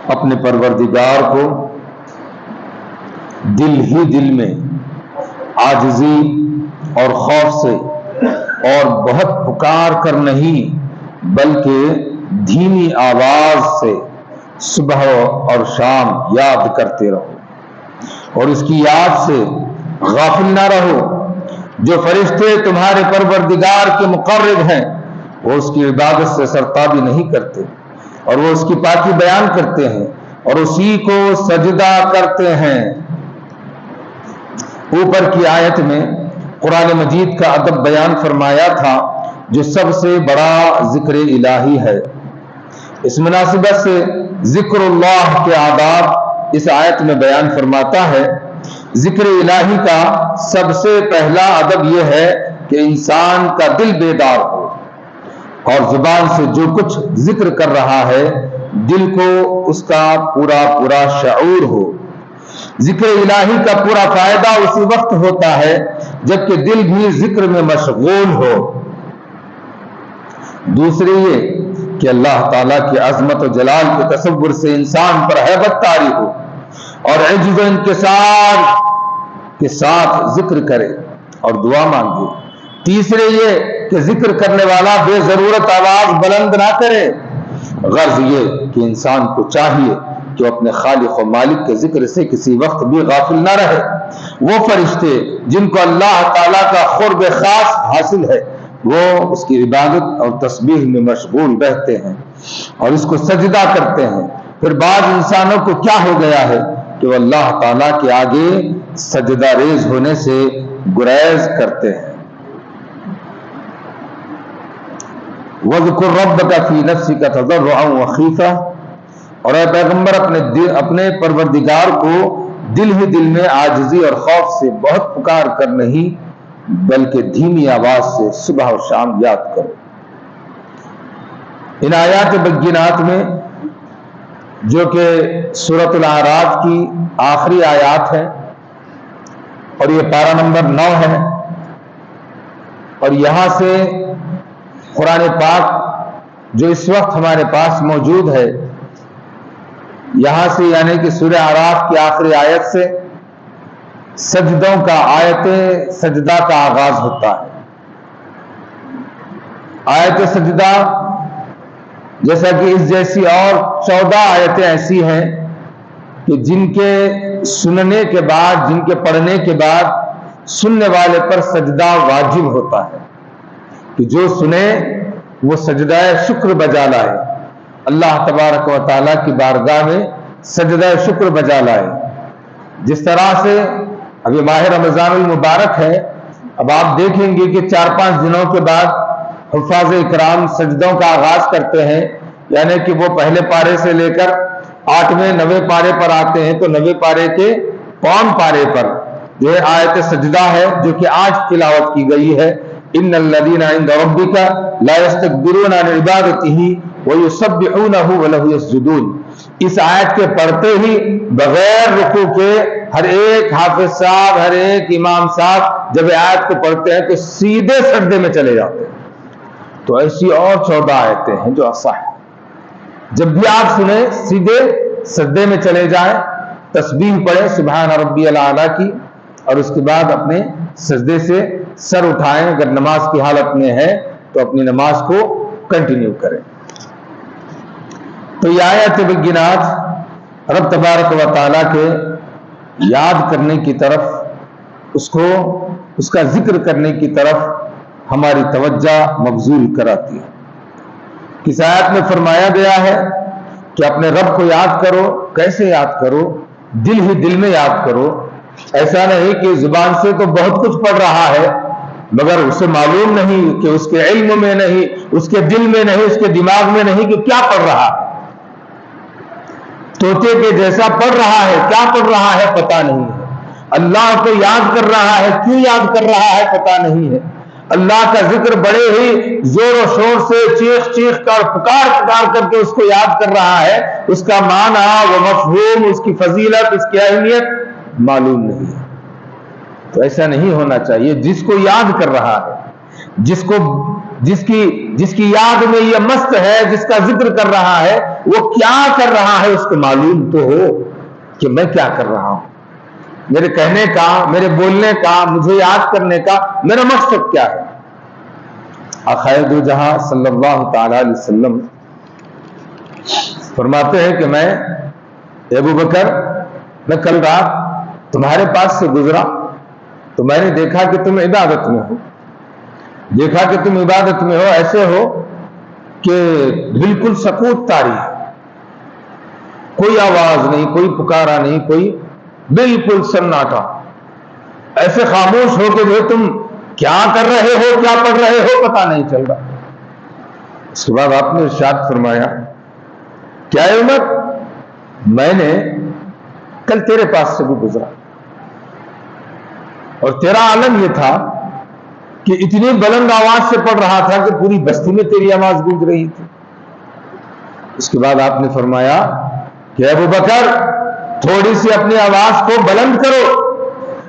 اپنے پروردگار کو دل ہی دل میں عاجزی اور خوف سے اور بہت پکار کر نہیں بلکہ دھیمی آواز سے صبح اور شام یاد کرتے رہو اور اس کی یاد سے غافل نہ رہو۔ جو فرشتے تمہارے پروردگار کے مقرب ہیں وہ اس کی عبادت سے سرتابی نہیں کرتے اور وہ اس کی پاکی بیان کرتے ہیں اور اسی کو سجدہ کرتے ہیں۔ اوپر کی آیت میں قرآن مجید کا ادب بیان فرمایا تھا جو سب سے بڑا ذکر الہی ہے۔ اس مناسبت سے ذکر اللہ کے آداب اس آیت میں بیان فرماتا ہے۔ ذکر الہی کا سب سے پہلا ادب یہ ہے کہ انسان کا دل بیدار ہو اور زبان سے جو کچھ ذکر کر رہا ہے دل کو اس کا پورا شعور ہو۔ ذکر الہی کا پورا فائدہ اسی وقت ہوتا ہے جبکہ دل بھی ذکر میں مشغول ہو۔ دوسری یہ کہ اللہ تعالیٰ کی عظمت و جلال کے تصور سے انسان پر ہیبت طاری ہو اور عجز و انکسار کے ساتھ ذکر کرے اور دعا مانگے۔ تیسرے یہ کہ ذکر کرنے والا بے ضرورت آواز بلند نہ کرے۔ غرض یہ کہ انسان کو چاہیے کہ اپنے خالق و مالک کے ذکر سے کسی وقت بھی غافل نہ رہے۔ وہ فرشتے جن کو اللہ تعالیٰ کا قرب خاص حاصل ہے وہ اس کی عبادت اور تسبیح میں مشغول رہتے ہیں اور اس کو سجدہ کرتے ہیں۔ پھر بعض انسانوں کو کیا ہو گیا ہے کہ وہ اللہ تعالیٰ کے آگے سجدہ ریز ہونے سے گریز کرتے ہیں۔ وَاذْكُرْ رَبَّكَ فِي نَفْسِكَ تَضَرُّعًا وَخِيفَةً، اور اے پیغمبر اپنے پروردگار کو دل ہی دل میں عاجزی اور خوف سے بہت پکار کر نہیں بلکہ دھیمی آواز سے صبح اور شام یاد کرو۔ ان آیات بینات میں جو کہ سورۃ الاعراف کی آخری آیات ہے اور یہ پارہ نمبر 9 ہے، اور یہاں سے قرآن پاک جو اس وقت ہمارے پاس موجود ہے یہاں سے یعنی کہ سورہ اعراف کی آخری آیت سے سجدوں کا آیت سجدہ کا آغاز ہوتا ہے۔ آیت سجدہ جیسا کہ اس جیسی اور 14 آیتیں ایسی ہیں کہ جن کے سننے کے بعد جن کے پڑھنے کے بعد سننے والے پر سجدہ واجب ہوتا ہے کہ جو سنے وہ سجدہ شکر بجا لائے، اللہ تبارک و تعالیٰ کی بارگاہ میں سجدہ شکر بجا لائے۔ جس طرح سے ابھی ماہ رمضان المبارک ہے، اب آپ دیکھیں گے کہ 4-5 دنوں کے بعد حفاظ اکرام سجدوں کا آغاز کرتے ہیں، یعنی کہ وہ پہلے پارے سے لے کر 8ویں 9ویں پارے پر آتے ہیں تو 9ویں پارے کے 5 پارے پر یہ آیت سجدہ ہے جو کہ آج تلاوت کی گئی ہے۔ ان الذین عند ربک لا یستکبرون عن عبادتہ ویسبحونہ ولہ یسجدون۔ اس آیت کے پڑھتے ہی بغیر رکوع کے ہر ایک حافظ صاحب ہر ایک امام صاحب جب آیت کو پڑھتے ہیں تو سیدھے سجدے میں چلے جاتے ہیں۔ تو ایسی اور 14 آیتیں ہیں جو اصح ہیں، جب بھی آپ سنیں سیدھے سجدے میں چلے جائیں، تسبیح پڑھیں سبحان ربی الاعلیٰ کی اور اس کے بعد اپنے سجدے سے سر اٹھائیں۔ اگر نماز کی حالت میں ہے تو اپنی نماز کو کنٹینیو کریں۔ تو یہ آیات بینات رب تبارک و تعالیٰ کے یاد کرنے کی طرف اس کا ذکر کرنے کی طرف ہماری توجہ مبذول کراتی ہے۔ کس آیت میں فرمایا گیا ہے کہ اپنے رب کو یاد کرو، کیسے یاد کرو؟ دل ہی دل میں یاد کرو۔ ایسا نہیں کہ زبان سے تو بہت کچھ پڑھ رہا ہے مگر اسے معلوم نہیں کہ اس کے علم میں نہیں، اس کے دل میں نہیں، اس کے دماغ میں نہیں کہ کیا پڑھ رہا ہے۔ طوطے کے جیسا پڑھ رہا ہے، کیا پڑھ رہا ہے پتہ نہیں ہے۔ اللہ کو یاد کر رہا ہے، کیوں یاد کر رہا ہے پتہ نہیں ہے۔ اللہ کا ذکر بڑے ہی زور و شور سے چیخ چیخ کر پکار کر کے اس کو یاد کر رہا ہے، اس کا معنی و مفہوم، اس کی فضیلت، اس کی اہمیت معلوم نہیں ہے۔ تو ایسا نہیں ہونا چاہیے۔ جس کو یاد کر رہا ہے، جس کو جس کی یاد میں یہ مست ہے، جس کا ذکر کر رہا ہے، وہ کیا کر رہا ہے اس کو معلوم تو ہو کہ میں کیا کر رہا ہوں، میرے کہنے کا، میرے بولنے کا، مجھے یاد کرنے کا میرا مقصد کیا ہے۔ آقائے دو جہاں صلی اللہ تعالی علیہ وسلم فرماتے ہیں کہ میں ابو بکر، میں کل رات تمہارے پاس سے گزرا تو میں نے دیکھا کہ تم عبادت میں ہو، دیکھا کہ تم عبادت میں ہو، ایسے ہو کہ بالکل سکوت طاری ہے، کوئی آواز نہیں، کوئی پکارا نہیں، کوئی بالکل سناٹا، ایسے خاموش ہو کہ جو تم کیا کر رہے ہو، کیا پڑھ رہے ہو پتہ نہیں چل رہا۔ اس کے بعد آپ نے ارشاد فرمایا، کیا عمر، میں نے کل تیرے پاس سے بھی گزرا اور تیرا عالم یہ تھا کہ اتنی بلند آواز سے پڑھ رہا تھا کہ پوری بستی میں تیری آواز گونج رہی تھی۔ اس کے بعد آپ نے فرمایا کہ ابو بکر تھوڑی سی اپنی آواز کو بلند کرو،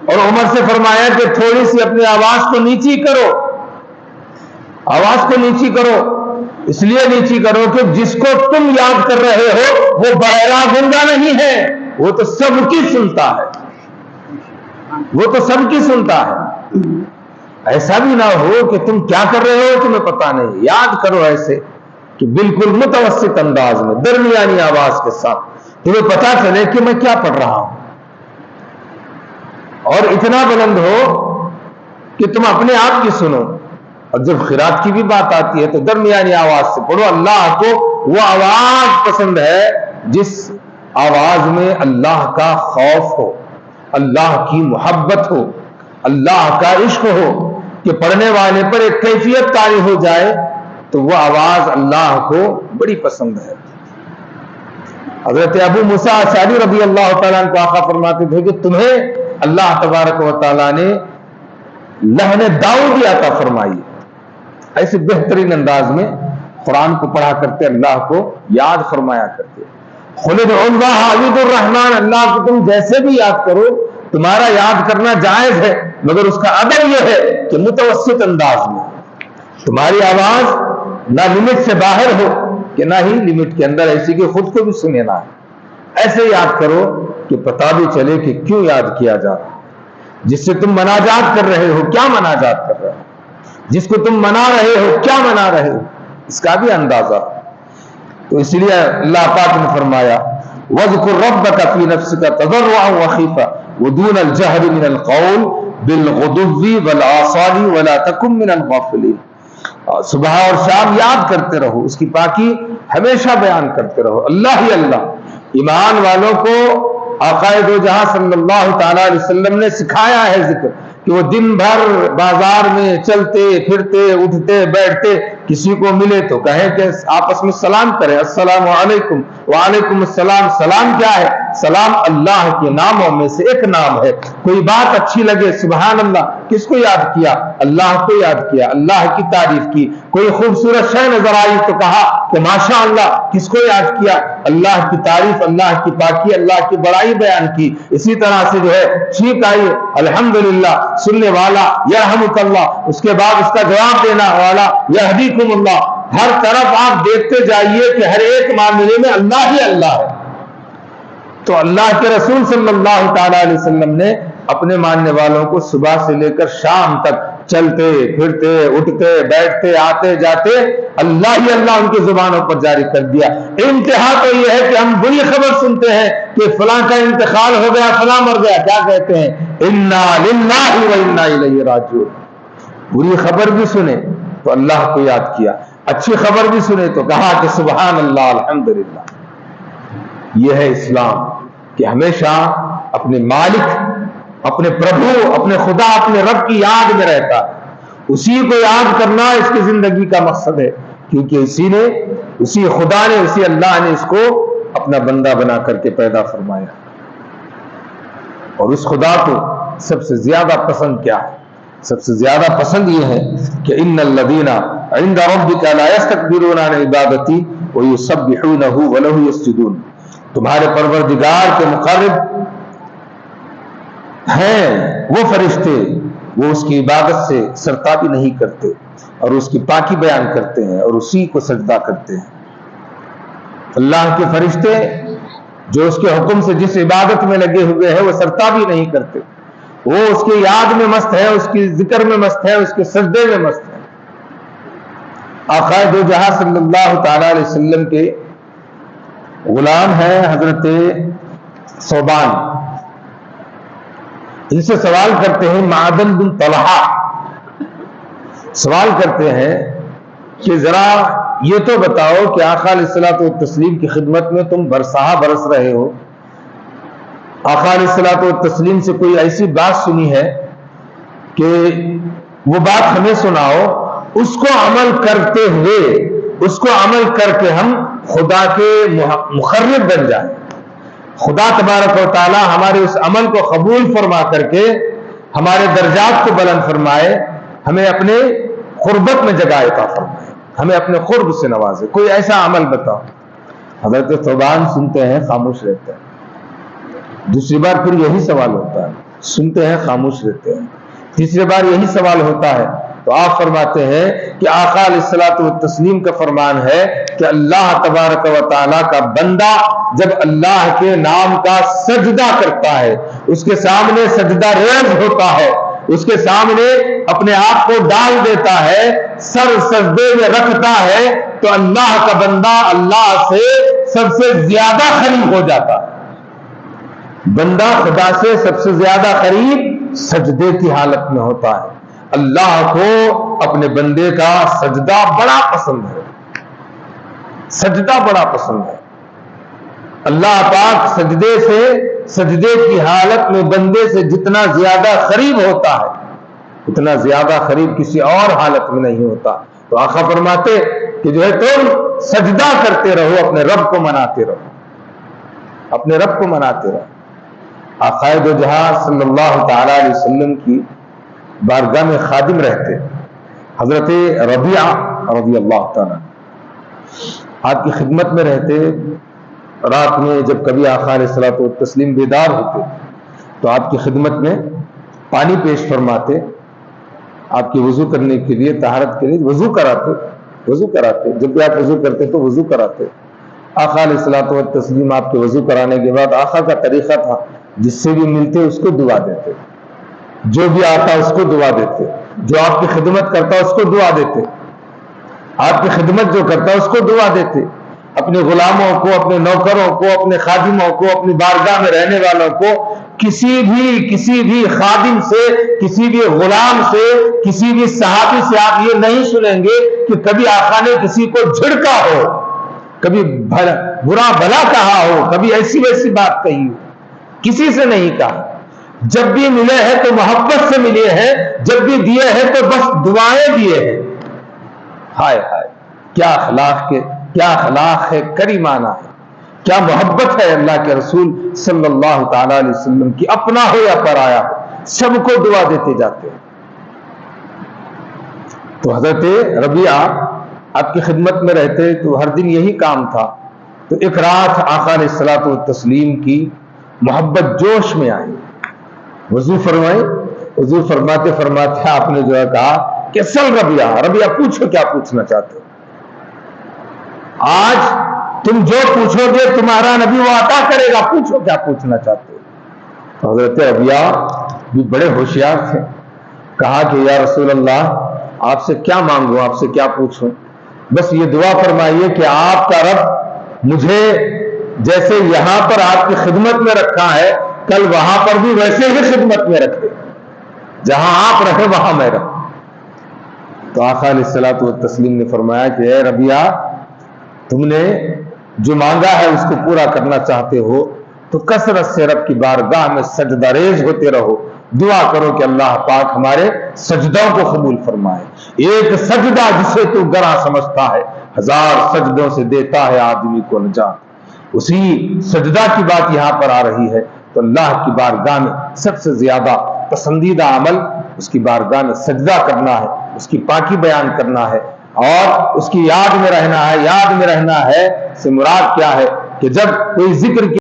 اور عمر سے فرمایا کہ تھوڑی سی اپنی آواز کو نیچی کرو، آواز کو نیچی کرو، اس لیے نیچی کرو کہ جس کو تم یاد کر رہے ہو وہ بہرا گنگا نہیں ہے، وہ تو سب کی سنتا ہے، وہ تو سب کی سنتا ہے۔ ایسا بھی نہ ہو کہ تم کیا کر رہے ہو تمہیں پتا نہیں، یاد کرو ایسے کہ بالکل متوسط انداز میں، درمیانی آواز کے ساتھ تمہیں پتا چلے کہ میں کیا پڑھ رہا ہوں، اور اتنا بلند ہو کہ تم اپنے آپ کی سنو۔ اور جب قرات کی بھی بات آتی ہے تو درمیانی آواز سے پڑھو۔ اللہ کو وہ آواز پسند ہے جس آواز میں اللہ کا خوف ہو، اللہ کی محبت ہو، اللہ کا عشق ہو، کہ پڑھنے والے پر ایک کیفیت طاری ہو جائے تو وہ آواز اللہ کو بڑی پسند ہے۔ حضرت ابو موسیٰ اشعری رضی اللہ تعالیٰ عنہ کو آقا فرماتے تھے کہ تمہیں اللہ تبارک و تعالیٰ نے لہن داؤدی عطا فرمائی، ایسے بہترین انداز میں قرآن کو پڑھا کرتے، اللہ کو یاد فرمایا کرتے۔ خلد اللہ عبید الرحمن، اللہ کو تم جیسے بھی یاد کرو، تمہارا یاد کرنا جائز ہے، مگر اس کا ادب یہ ہے کہ متوسط انداز میں، تمہاری آواز نہ لمٹ سے باہر ہو کہ نہ ہی لمٹ کے اندر، ایسی کہ خود کو بھی سنے نہ، ایسے یاد کرو کہ پتہ بھی چلے کہ کیوں یاد کیا جا رہا، جس سے تم مناجات کر رہے ہو کیا مناجات کر رہے ہو، جس کو تم منا رہے ہو کیا منا رہے ہو، اس کا بھی اندازہ۔ تو اس لیے اللہ پاک نے فرمایا وَاذْكُرْ رَبَّكَ فِي نَفْسِكَ تَضَرُّعًا وَخِيفَةً وَدُونَ الْجَهْرِ مِنَ الْقَوْلِ بِالْغُدُوِّ وَالْآصَالِ وَلَا تَكُن مِّنَ الْغَافِلِينَ۔ صبح اور شام یاد کرتے رہو، اس کی پاکی ہمیشہ بیان کرتے رہو، اللہ ہی اللہ۔ ایمان والوں کو آقا دو جہاں صلی اللہ تعالی علیہ وسلم نے سکھایا ہے ذکر، کہ وہ دن بھر بازار میں چلتے پھرتے اٹھتے بیٹھتے، کسی کو ملے تو کہیں کہ آپس میں سلام کریں، السلام علیکم، وعلیکم السلام۔ سلام کیا ہے؟ سلام اللہ کے ناموں میں سے ایک نام ہے۔ کوئی بات اچھی لگے، سبحان اللہ، کس کو یاد کیا؟ اللہ کو یاد کیا، اللہ کی تعریف کی۔ کوئی خوبصورت شے نظر آئی تو کہا کہ ماشاء اللہ، کس کو یاد کیا؟ اللہ کی تعریف، اللہ کی پاکی، اللہ کی بڑائی بیان کی۔ اسی طرح سے جو ہے ٹھیک آئی الحمدللہ، سننے والا یرحمک اللہ، اس کے بعد اس کا جواب دینا والا یہدیکم اللہ۔ ہر طرف آپ دیکھتے جائیے کہ ہر ایک معاملے میں اللہ ہی اللہ ہے۔ تو اللہ کے رسول صلی اللہ تعالی علیہ وسلم نے اپنے ماننے والوں کو صبح سے لے کر شام تک چلتے پھرتے اٹھتے بیٹھتے آتے جاتے اللہ ہی اللہ ان کی زبانوں پر جاری کر دیا۔ انتہا تو یہ ہے کہ ہم بری خبر سنتے ہیں کہ فلاں کا انتقال ہو گیا، فلاں مر گیا، کیا کہتے ہیں؟ انا للہ و انا الیہ راجعون۔ بری خبر بھی سنے تو اللہ کو یاد کیا، اچھی خبر بھی سنے تو کہا کہ سبحان اللہ الحمدللہ۔ یہ ہے اسلام، کہ ہمیشہ اپنے مالک، اپنے پربھو، اپنے خدا، اپنے رب کی یاد میں رہتا ہے، اسی کو یاد کرنا اس کی زندگی کا مقصد ہے، کیونکہ اسی خدا نے، اسی اللہ نے اس کو اپنا بندہ بنا کر کے پیدا فرمایا۔ اور اس خدا کو سب سے زیادہ پسند کیا ہے؟ سب سے زیادہ پسند یہ ہے کہ ان الذین عند ربک لا یستکبرون عن عبادتی ویسبحونہ ولہ یسجدون۔ تمہارے پروردگار کے مقرب ہیں وہ فرشتے، وہ اس کی عبادت سے سرتابی نہیں کرتے اور اس کی پاکی بیان کرتے ہیں اور اسی کو سجدہ کرتے ہیں۔ اللہ کے فرشتے جو اس کے حکم سے جس عبادت میں لگے ہوئے ہیں وہ سرتابی نہیں کرتے، وہ اس کی یاد میں مست ہے، اس کی ذکر میں مست ہے، اس کے سجدے میں مست ہے۔ آقا دو جہاں صلی اللہ تعالی علیہ وسلم کے غلام ہیں حضرت ثوبان، ان سے سوال کرتے ہیں معدن بن طلحہ، سوال کرتے ہیں کہ ذرا یہ تو بتاؤ کہ آقا علیہ الصلوۃ والتسلیم کی خدمت میں تم برساہ برس رہے ہو، آقا علیہ الصلوۃ والتسلیم سے کوئی ایسی بات سنی ہے کہ وہ بات ہمیں سناؤ، اس کو عمل کرتے ہوئے، اس کو عمل کر کے ہم خدا کے مقرب بن جائیں، خدا تبارک و تعالی ہمارے اس عمل کو قبول فرما کر کے ہمارے درجات کو بلند فرمائے، ہمیں اپنے قربت میں جگہ عطا فرمائے، ہمیں اپنے قرب سے نوازے، کوئی ایسا عمل بتاؤ۔ حضرت ثوبان سنتے ہیں، خاموش رہتے ہیں۔ دوسری بار پھر یہی سوال ہوتا ہے، سنتے ہیں، خاموش رہتے ہیں۔ تیسری بار یہی سوال ہوتا ہے تو آپ فرماتے ہیں کہ آقا علیہ الصلوۃ والتسلیم کا فرمان ہے کہ اللہ تبارک و تعالیٰ کا بندہ جب اللہ کے نام کا سجدہ کرتا ہے، اس کے سامنے سجدہ ریز ہوتا ہے، اس کے سامنے اپنے آپ کو ڈال دیتا ہے، سر سجدے میں رکھتا ہے، تو اللہ کا بندہ اللہ سے سب سے زیادہ قریب ہو جاتا ہے۔ بندہ خدا سے سب سے زیادہ قریب سجدے کی حالت میں ہوتا ہے۔ اللہ کو اپنے بندے کا سجدہ بڑا پسند ہے، سجدہ بڑا پسند ہے۔ اللہ پاک سجدے سے، سجدے کی حالت میں بندے سے جتنا زیادہ قریب ہوتا ہے اتنا زیادہ قریب کسی اور حالت میں نہیں ہوتا۔ تو آقا فرماتے کہ جو ہے تم سجدہ کرتے رہو، اپنے رب کو مناتے رہو، اپنے رب کو مناتے رہو۔ آقا دو جہاں صلی اللہ تعالی علیہ وسلم کی بارگاہ میں خادم رہتے حضرت ربیعہ رضی اللہ تعالیٰ آپ کی خدمت میں رہتے۔ رات میں جب کبھی آقا علیہ الصلوۃ والتسلیم بیدار ہوتے تو آپ کی خدمت میں پانی پیش فرماتے، آپ کی وضو کرنے کے لیے، طہارت کے لیے وضو کراتے۔ جب بھی آپ وضو کرتے تو وضو کراتے۔ آقا علیہ الصلوۃ والتسلیم آپ کے وضو کرانے کے بعد آقا کا طریقہ تھا جس سے بھی ملتے اس کو دعا دیتے، جو بھی آتا اس کو دعا دیتے، جو آپ کی خدمت کرتا اس کو دعا دیتے، آپ کی خدمت جو کرتا اس کو دعا دیتے۔ اپنے غلاموں کو، اپنے نوکروں کو، اپنے خادموں کو، اپنی بارگاہ میں رہنے والوں کو کسی بھی خادم سے، کسی بھی غلام سے، کسی بھی صحابی سے آپ یہ نہیں سنیں گے کہ کبھی آقا نے کسی کو جھڑکا ہو، کبھی برا بھلا کہا ہو، کبھی ایسی ویسی بات کہی ہو، کسی سے نہیں کہا۔ جب بھی ملے ہیں تو محبت سے ملے ہیں، جب بھی دیے ہیں تو بس دعائیں دیے ہیں۔ ہائے ہائے، کیا اخلاق ہے، کریمانہ ہے، کیا محبت ہے اللہ کے رسول صلی اللہ تعالی علیہ وسلم کی، اپنا ہو یا پرایا ہو، سب کو دعا دیتے جاتے ہیں۔ تو حضرت ربیعہ آپ کی خدمت میں رہتے تو ہر دن یہی کام تھا۔ تو ایک رات آقا علیہ الصلوۃ والتسلیم کی محبت جوش میں آئی، وضو فرمائے، وضو فرماتے فرماتے آپ نے جو ہے کہا کہ سل ربیعہ پوچھو کیا پوچھنا چاہتے ہو، آج تم جو پوچھو گے تمہارا نبی وہ عطا کرے گا، پوچھو کیا پوچھنا چاہتے ہو۔ حضرت ربیعہ بھی بڑے ہوشیار تھے، کہا کہ یا رسول اللہ آپ سے کیا مانگوں، آپ سے کیا پوچھوں، بس یہ دعا فرمائیے کہ آپ کا رب مجھے جیسے یہاں پر آپ کی خدمت میں رکھا ہے کل وہاں پر بھی ویسے ہی خدمت میں رکھے، جہاں آپ رہے وہاں میں رہوں۔ تو آقا علیہ الصلوۃ والتسلیم نے فرمایا کہ اے ربیعہ تم نے جو مانگا ہے اس کو پورا کرنا چاہتے ہو تو کثرت سے رب کی بارگاہ میں سجدہ ریز ہوتے رہو، دعا کرو کہ اللہ پاک ہمارے سجدوں کو قبول فرمائے۔ ایک سجدہ جسے تو گراں سمجھتا ہے 1000 سجدوں سے دیتا ہے آدمی کو نجات۔ اسی سجدہ کی بات یہاں پر آ رہی ہے۔ تو اللہ کی بارگاہ میں سب سے زیادہ پسندیدہ عمل اس کی بارگاہ میں سجدہ کرنا ہے، اس کی پاکی بیان کرنا ہے اور اس کی یاد میں رہنا ہے۔ یاد میں رہنا ہے سے مراد کیا ہے کہ جب کوئی ذکر کی